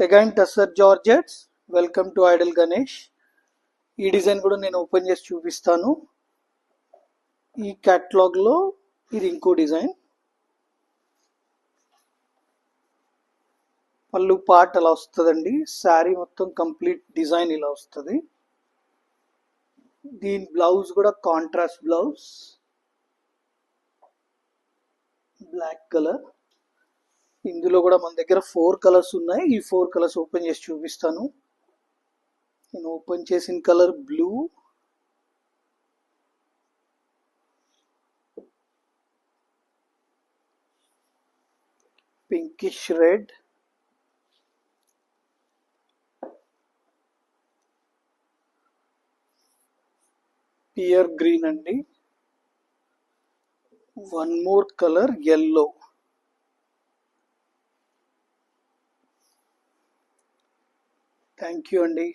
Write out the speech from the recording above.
Again tussar georgettes. Welcome to Idol Ganesh. ఈ design కూడా నేను ఓపెన్ చేసి చూపిస్తాను. ఈ క్యాటలాగ్ లో ఇది ఇంకో డిజైన్. పళ్ళు పార్ట్ అలా వస్తుందండి. శారీ మొత్తం కంప్లీట్ డిజైన్ ఇలా వస్తుంది. దీని బ్లౌజ్ కూడా కాంట్రాస్ట్ బ్లౌజ్, బ్లాక్ కలర్. ఇందులో కూడా మన దగ్గర 4 కలర్స్ ఉన్నాయి. ఈ 4 కలర్స్ ఓపెన్ చేసి చూపిస్తాను. నేను ఓపెన్ చేసిన colour blue, pinkish red, pear green అండి. One more colour yellow. Thank you అండి.